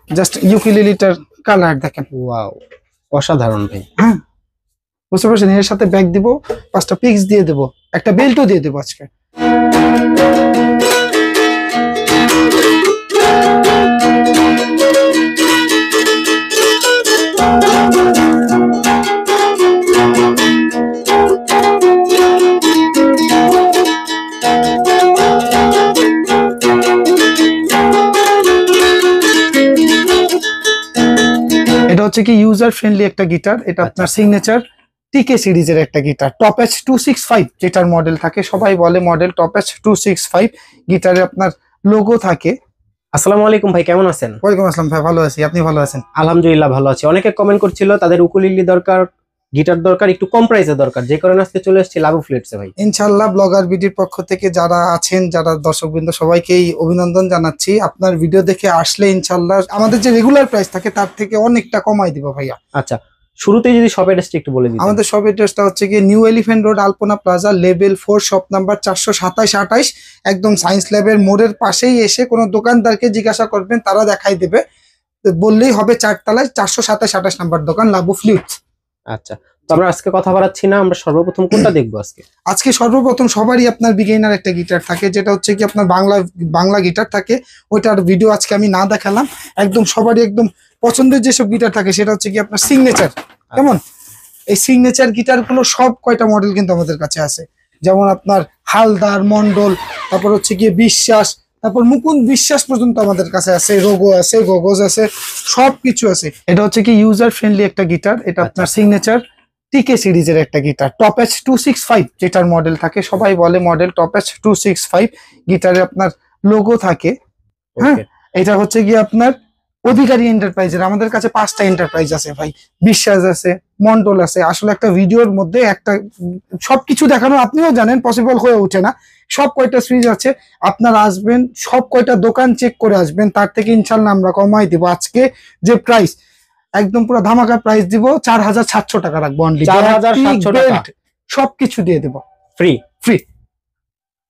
Just ইউকুলেলেটার colour দেখেন, wow অসাধারণ ভাই। হ্যাঁ বুঝতে পারছেন। এর সাথে ব্যাগ দিব, 5টা পিক্স দিয়ে দেবো, একটা বেল্টও দিয়ে দেবো আজকে। এটা হচ্ছে কি ইউজার ফ্রেন্ডলি একটা গিটার। এটা আপনার সিগনেচার টিকে সিরিজের একটা গিটার, টপ এচ 265 যেটার মডেল থাকে, সবাই বলে মডেল টপ এচ 265। গিটারে আপনার লোগো থাকে। আসসালামু আলাইকুম ভাই, কেমন আছেন? ওয়ালাইকুম আসসালাম ভাই, ভালো আছি, আপনি ভালো আছেন? আলহামদুলিল্লাহ ভালো আছি। অনেকে কমেন্ট করছিল তাদের উকুলেলে দরকার, গিটার দরকার, একটু কম প্রাইসে দরকার, যে কারণে আজকে চলে এসেছি লাবু ফ্লুইডসে ভাই। ইনশাআল্লাহ ব্লগার বিডির পক্ষ থেকে যারা আছেন, যারা দর্শকবৃন্দ, সবাইকেই অভিনন্দন জানাচ্ছি। আপনার ভিডিও দেখে আসলে ইনশাআল্লাহ আমাদের যে রেগুলার প্রাইস থাকে তার থেকে অনেকটা কমাই দিব ভাইয়া। আচ্ছা, শুরুতেই যদি শপ অ্যাড্রেসটা একটু বলে দিন। আমাদের শপ অ্যাড্রেসটা হচ্ছে কি নিউ এলিফ্যান্ট রোড, আলপনা প্লাজা, লেভেল 4, শপ নাম্বার 427-28, একদম সায়েন্স ল্যাবের মোড়ের পাশেই। এসে কোনো দোকানদারকে জিজ্ঞাসা করবেন, তারা দেখাই দেবে, বললেই হবে 4 তলায় 427-28 নাম্বার দোকান লাবু ফ্লুইডস। আচ্ছা, তো আমরা আজকে কথা বাড়াচ্ছি না, আমরা সর্বপ্রথম কোনটা দেখবো আজকে? আজকে সর্বপ্রথম সবারই আপনার বিগিনার একটা গিটার থাকে, যেটা হচ্ছে কি আপনার বাংলা গিটার থাকে। ওইটার ভিডিও আজকে আমি না দেখালাম। একদম সবারই একদম পছন্দের যেসব গিটার থাকে সেটা হচ্ছে কি আপনার সিগনেচার। কেমন এই সিগনেচার গিটার গুলো সব কয়টা মডেল কিন্তু আমাদের কাছে আছে, যেমন আপনার হালদার, মন্ডল, তারপর হচ্ছে গিয়ে বিশ্বাস, তারপর মুকুন্দ বিশ্বাস পর্যন্ত আমাদের কাছে আছে, রোগো আছে, গোগোজ আছে, সবকিছু আছে। এটা হচ্ছে কি ইউজার ফ্রেন্ডলি একটা গিটার। এটা আপনার সিগনেচার টিকে সিরিজের একটা গিটার, টপ এচ 265 যেটার মডেল থাকে, সবাই বলে মডেল টপ এচ 265। গিটারে আপনার লোগো থাকে। হ্যাঁ, এটা হচ্ছে কি আপনার অধিকারী এন্টারপ্রাইজের। আমাদের কাছে 5টা এন্টারপ্রাইজ আছে ভাই, বিশ্বাস আছে, মন্ডল আছে। আসলে একটা ভিডিওর মধ্যে একটা সবকিছু দেখানো আপনিও জানেন পসিবল হয়ে ওঠে না। সব কয়টা সুইচ আছে, আপনারা আসবেন, সব কয়টা দোকান চেক করে আসবেন, তার থেকে ইনশাল্লাহ আমরা কমাই দিব। আজকে যে প্রাইস, একদম পুরো ধামাকা প্রাইস দিব, 4700 টাকা রাখবো অনলি। 4700 টাকা সবকিছু দিয়ে দেবো free. Free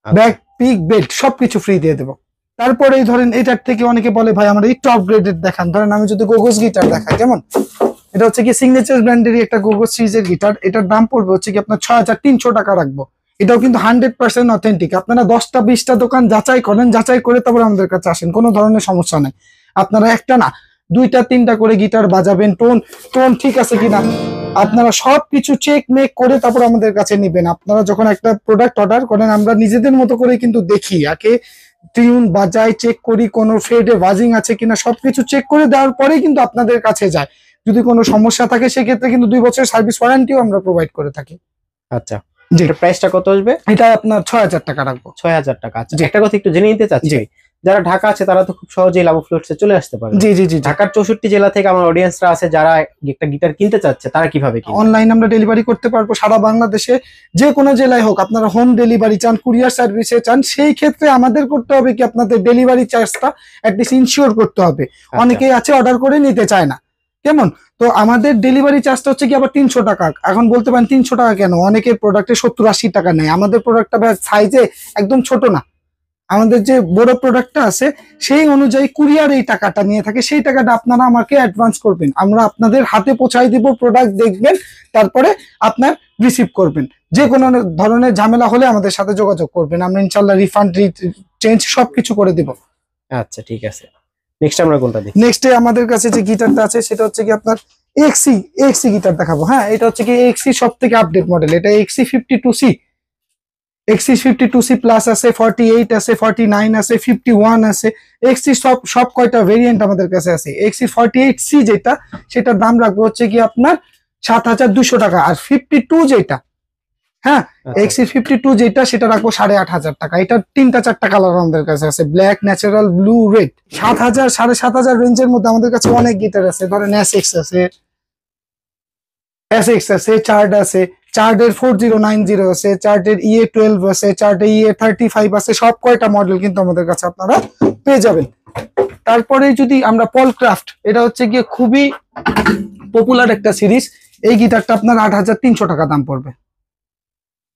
bag, pick, belt সবকিছু ফ্রি দিয়ে দেবো। তারপরে ধরেন এটার থেকে অনেকে বলে ভাই আমরা একটু আপগ্রেডেড দেখান। ধরেন আমি যদি গোগোস গিটার দেখাই, যেমন এটা হচ্ছে কি সিগনেচার ব্র্যান্ডেরই একটা গোগোস সিরিজের গিটার। এটার দাম পড়বে হচ্ছে কি আপনার 6300 টাকা রাখবো। এটাও কিন্তু 100% অথেন্টিক। আপনারা 10টা 20টা দোকান যাচাই করেন, যাচাই করে তারপর আমাদের কাছে আসেন, কোনো ধরনের সমস্যা নেই। আপনারা একটা না 2টা 3টা করে গিটার বাজাবেন, টোন ঠিক আছে কিনা আপনারা সবকিছু চেক মেক করে তারপর আমাদের কাছে নিবেন। আপনারা যখন একটা প্রোডাক্ট অর্ডার করেন, আমরা নিজেদের মতো করে কিন্তু দেখি, আগে টিউন বাজাই, চেক করি কোনো ফেডে বাজিং আছে কিনা, সবকিছু চেক করে দেওয়ার পরেই কিন্তু আপনাদের কাছে যায়। যদি কোনো সমস্যা থাকে সেক্ষেত্রে কিন্তু 2 বছরের সার্ভিস ওয়ারেন্টিও আমরা প্রোভাইড করে থাকি। আচ্ছা, যেটা প্রাইসটা কত আসবে? এটা আপনার 6000 টাকা রাখবো। 6000 টাকা। আচ্ছা, একটা কথা একটু জেনে নিতে চাচ্ছি, যারা ঢাকা আছে তারা তো খুব সহজেই লাবু ফ্লুইডসে চলে আসতে পারে। জি জি জি। ঢাকার 64 জেলা থেকে আমার অডিয়েন্সরা আছে, যারা একটা গিটার কিনতে চাচ্ছে, তারা কিভাবে কিনবে? অনলাইন আমরা ডেলিভারি করতে পারবো সারা বাংলাদেশে, যে কোনো জেলায় হোক। আপনারা হোম ডেলিভারি চান, কুরিয়ার সার্ভিসে চান, সেই ক্ষেত্রে আমাদের করতে হবে কি আপনাদের ডেলিভারি চার্জটা অ্যাটলিস্ট ইনশিওর করতে হবে। অনেকেই আছে অর্ডার করে নিতে চায় না, কেমন, তো আমাদের ডেলিভারি চার্জটা হচ্ছে কি আবার 300 টাকা। এখন বলতে পারেন 300 টাকা কেন, অনেকের প্রোডাক্টে 70-80 টাকা নেয়। আমাদের প্রোডাক্টটা সাইজে একদম ছোট না, আমাদের যে বড় প্রোডাক্টটা আছে সেই অনুযায়ী কুরিয়ার এই টাকাটা নিয়ে থাকে। সেই টাকাটা আপনারা আমাকে অ্যাডভান্স করবেন, আমরা আপনাদের হাতে পৌঁছাই দিব, প্রোডাক্ট দেখবেন, তারপরে আপনার রিসিভ করবেন। যে কোনো ধরনের ঝামেলা হলে আমাদের সাথে যোগাযোগ করবেন, আমরা ইনশাল্লাহ রিফান্ড, চেঞ্জ সবকিছু করে দিব। আচ্ছা ঠিক আছে, নেক্সট আমরা কোনটা দেখি? নেক্সটে আমাদের কাছে যে গিটারটা আছে সেটা হচ্ছে কি আপনার এক্সি গিটার দেখাবো। হ্যাঁ, এটা হচ্ছে কি এক্সি সব থেকে আপডেট মডেল। এটা এক্সি 52C, এক্সি 52C প্লাস আছে, 48 আছে, 49 আছে, 51 আছে। এক্সি সব কয়টা ভেরিয়েন্ট আমাদের কাছে আছে। এক্সি 48C যেটা, সেটার দাম রাখবো হচ্ছে কি আপনার 7200 টাকা। আর 52 যেটা, হ্যাঁ এক্সি 52 যেটা, সেটা রাখবো 8500 টাকা। এটা 3টা 4টা কালার আমাদের কাছে আছে, ব্ল্যাক, ন্যাচারাল, ব্লু, রেড। 7000 7500 রেঞ্জের মধ্যে আমাদের কাছে অনেক গিটার আছে। ধরেন এসএক্স আছে, চার্ড আছে, চার্ডের 4090 আছে, চার্ডের EA12 আছে, চার্ডের EA35 আছে। সব কয়টা মডেল কিন্তু আমাদের কাছে আপনারা পেয়ে যাবেন। তারপরে যদি আমরা পলক্রাফট, এটা হচ্ছে গিয়ে খুবই পপুলার একটা সিরিজ। এই গিটারটা আপনার 8300 টাকা দাম পড়বে।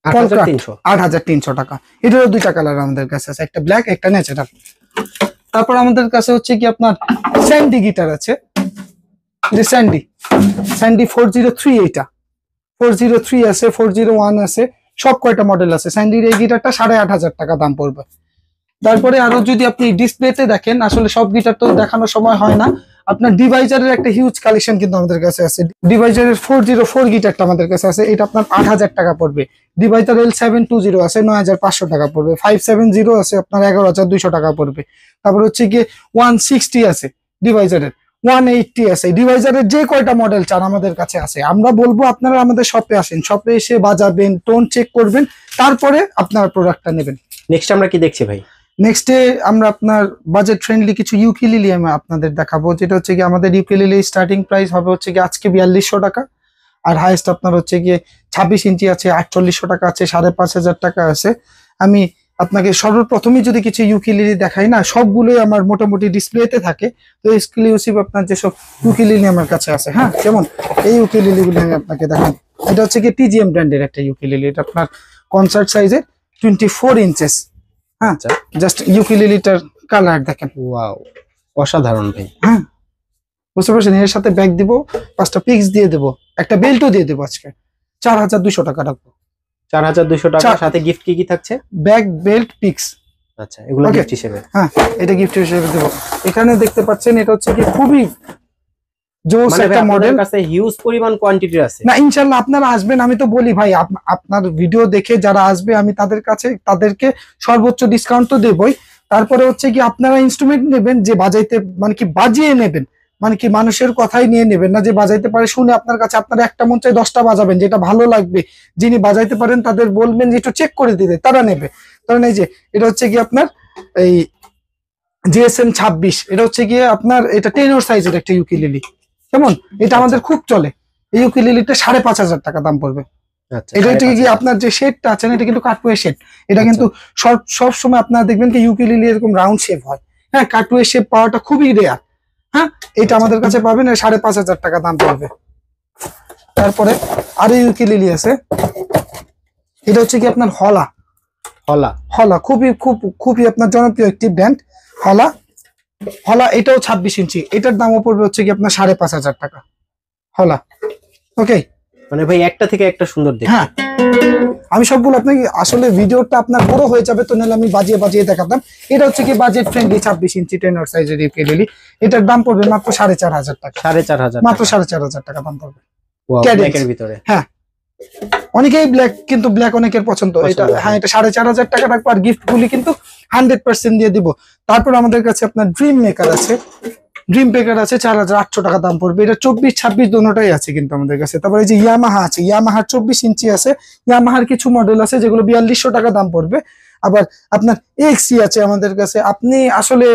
8300 টাকা। এটারও 2টা কালার আমাদের কাছে আছে, একটা ব্ল্যাক, একটা ন্যাচারাল। তারপর আমাদের কাছে হচ্ছে কি আপনার স্যান্ডি গিটার আছে, যে স্যান্ডি 403, এইটা 403 আছে, 401 আছে, সব কয়টা মডেল আছে। স্যান্ডির এই গিটারটা 8,500 টাকা দাম পড়বে। তারপরে আরো যদি আপনি ডিসপ্লেতে দেখেন, আসলে সব গিটার তো দেখানোর সময় হয় না, আপনার ডিভাইজারের একটা হিউজ কালেকশন কিন্তু আমাদের কাছে আছে। ডিভাইজারের 404 গিটারটা আমাদের কাছে আছে, এটা আপনার 8,000 টাকা পড়বে। ডিভাইজার L720 আছে, 9,500 টাকা পড়বে। 570 আছে, আপনার 11,200 টাকা পড়বে। তারপর হচ্ছে গিয়ে 160 আছে ডিভাইজারের, 180 আছে। ডিভাইজারের যে কয়টা মডেল চান আমাদের কাছে আছে। আমরা বলবো আপনারা আমাদের শপে আসেন, শপে এসে বাজাবেন, টোন চেক করবেন, তারপরে আপনার প্রোডাক্টটা নেবেন। নেক্সট আমরা কি দেখছি ভাই? নেক্সটে আমরা আপনার বাজেট ফ্রেন্ডলি কিছু ইউকেলেলে আমি আপনাদের দেখাবো, যেটা হচ্ছে কি আমাদের ইউকেলেলে স্টার্টিং প্রাইস হবে হচ্ছে কি আজকে 4200 টাকা, আর হাইয়েস্ট আপনার হচ্ছে গিয়ে 26 ইঞ্চি আছে, 4800 টাকা আছে, 5,500 টাকা আছে। আমি আপনাকে সর্বপ্রথমে যদি কিছু ইউকেলেলে দেখাই না, সবগুলোই আমার মোটামুটি ডিসপ্লেতে থাকে। তো এক্সক্লুসিভ আপনার যেসব ইউকেলেলে আমার কাছে আছে, হ্যাঁ, যেমন এই ইউকেলেলে গুলো আমি আপনাকে দেখাই। এটা হচ্ছে কি টিজিএম ব্র্যান্ডের একটা ইউকেলেলে, এটা আপনার কনসার্ট সাইজের 24 ইঞ্চেস। হ্যাঁ, জাস্ট ইউকেলেলিটার কালার দেখেন, ওয়াও, অসাধারণ ভাই। হ্যাঁ, বুঝতে পারছেন। এর সাথে ব্যাগ দিব, 5টা পিক্স দিয়ে দেবো, একটা বেল্টও দিয়ে দেবো। আজকে 4,200 টাকা রাখবো। 4,200 টাকা, সাথে গিফট কি কি থাকছে? Bag, belt, pix. আচ্ছা, এগুলো Okay. গিফট হিসেবে। হ্যাঁ, এটা গিফট হিসেবে দেবো। এখানে দেখতে পাচ্ছেন, এটা হচ্ছে কি খুবই জোস মানে একটা মডেল। কাছে হিউজ পরিমাণ কোয়ান্টিটি আছে। না, ইনশাল্লাহ আপনারা আসবেন, আমি তো বলি ভাই, আপনার ভিডিও দেখে যারা আসবে আমি তাদেরকে সর্বোচ্চ ডিসকাউন্ট তো দেবই। তারপরে হচ্ছে কি আপনারা ইনস্ট্রুমেন্ট নেবেন যে বাজাইতে, মানে কি বাজিয়ে নেবেন, মানে কি মানুষের কথাই নিয়ে নেবেন না, যে বাজাইতে পারে শুনে আপনার কাছে, আপনারা একটা মন চাই 10টা বাজাবেন, যেটা ভালো লাগবে, যিনি বাজাইতে পারেন তাদের বলবেন যে একটু চেক করে দিতে, তারা নেবে। কারণ এই যে এটা হচ্ছে কি আপনার এই জিএসএম 26, এটা হচ্ছে গিয়ে আপনার এটা টেনর সাইজের একটা ইউকেলেলে, কেমন, এটা আমাদের খুব চলে। এই ইউকেলেলেটা 5,500 টাকা দাম পড়বে। আচ্ছা, এটা হচ্ছে কি আপনার যে শেডটা আছে না, এটা কিন্তু কাটওয়ে শেড। এটা কিন্তু সব সময় আপনারা দেখবেন কি ইউকেলেলে এরকম রাউন্ড শেপ হয়, হ্যাঁ, কাটওয়ে শেপ পাওয়াটা খুবই রেয়ার। হ্যাঁ, এটা আমাদের কাছে পাবেন 5,500 টাকা দাম পড়বে। তারপরে আরো ইউকেলেলে আছে, এটা হচ্ছে কি আপনার হলা। খুবই আপনার জনপ্রিয় একটি ব্র্যান্ড হলা। এটাও 26 ইঞ্চি, এটার দামও পড়বে হচ্ছে কি আপনার 5,500 টাকা হলা। ওকে, মানে ভাই একটা থেকে একটা সুন্দর দেখতে। হ্যাঁ, আমি সবগুলো আপনাকে, আসলে ভিডিওটা আপনার বড় হয়ে যাবে তো, নাহলে আমি বাজিয়ে দেখাতাম। এটা হচ্ছে কি বাজেট ফ্রেন্ডলি 26 ইঞ্চি টেনর সাইজের ইউকেলেলে, এটার দাম পড়বে মাত্র 4,500 টাকা। 4,500, মাত্র 4,500 টাকা দাম পড়বে। ব্ল্যাকের ভিতরে। হ্যাঁ, অনেকেই ব্ল্যাক, কিন্তু ব্ল্যাক অনেকের পছন্দ। এটা হ্যাঁ, এটা 4,500 টাকা রাখবো, আর গিফট গুলি কিন্তু 100% দিয়ে দিব। তারপর আমাদের কাছে আপনার ড্রিম মেকার আছে, 4,800 টাকা দাম পড়বে। এটা 24-26 দুটোটাই আছে কিন্তু আমাদের কাছে। তারপরে এই যে ইয়ামাহা আছে, ইয়ামাহার 24 ইঞ্চি আছে। ইয়ামাহার কিছু মডেল আছে যেগুলো 4,200 টাকা দাম পড়বে। আবার আপনার এক্সি আছে আমাদের কাছে। আপনি আসলে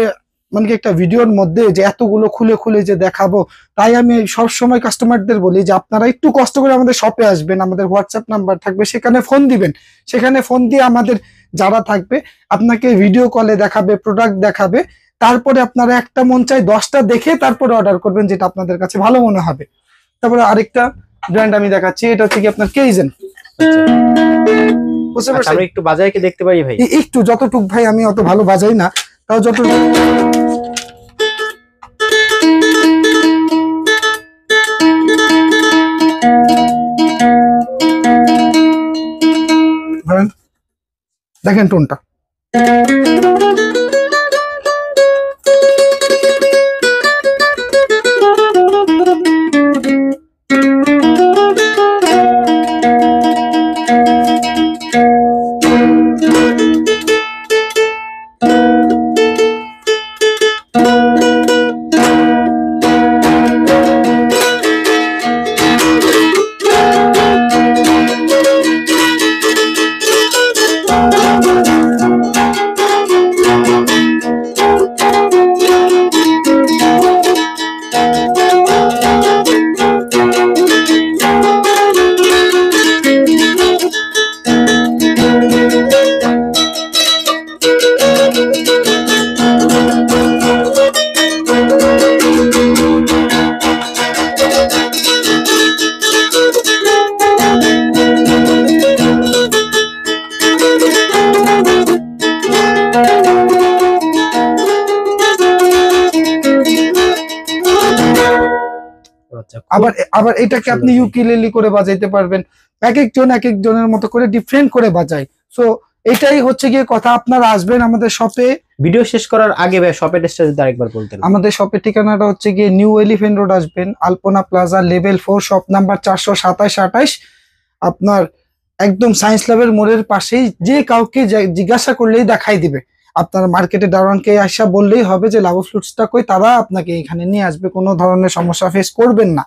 মানে কি একটা ভিডিওর মধ্যে যে এতগুলো খুলে যে দেখাবো, তাই আমি সব সময় কাস্টমারদের বলি যে আপনারা একটু কষ্ট করে আমাদের শপে আসবেন, আমাদের হোয়াটসঅ্যাপ নাম্বার থাকবে, সেখানে ফোন দিবেন। সেখানে ফোন দিয়ে আমাদের যারা থাকবে আপনাকে ভিডিও কলে দেখাবে, প্রোডাক্ট দেখাবে। তারপরে আপনারা একটা মন চাই 10টা দেখে তারপরে অর্ডার করবেন, যেটা আপনাদের কাছে ভালো মনে হবে। তারপরে আরেকটা ব্র্যান্ড আমি দেখাচ্ছি, এটা হচ্ছে কি আপনার কেইজেন। বুঝতে পারছেন? আমরা একটু বাজারে কি দেখতে পারি ভাই? একটু, যতটুক ভাই, আমি অত ভালো বাজাই না, তাও যতটুকু। দেখেন টোনটা, আচ্ছা আবার আবার এটাকে আপনি সুন্দর। ইউকেলেলি করে বাজাইতে পারবেন। এক একজনের মতো করে ডিফারেন্ট করে বাজায়। সো এটাই হচ্ছে গিয়ে কথা। আপনারা আসবেন আমাদের শপে। ভিডিও শেষ করার আগে ভাই শপের অ্যাড্রেসটা যদি আরেকবার বলতেন। আমাদের শপের ঠিকানাটা হচ্ছে গিয়ে নিউ এলিফ্যান্ট রোড আসবেন, আলপনা প্লাজা লেভেল 4 শপ নাম্বার 427-28। আপনার একদম সায়েন্স ল্যাবের মোড়ের পাশেই, যে কাউকে জিজ্ঞাসা করলেই দেখাই দিবে। আপনার মার্কেটে দারোয়ানকে আসা বললেই হবে যে লাভ ফ্রুটসটা কই, তারা আপনাকে এখানে নিয়ে আসবে, কোনো ধরনের সমস্যা ফেস করবেন না।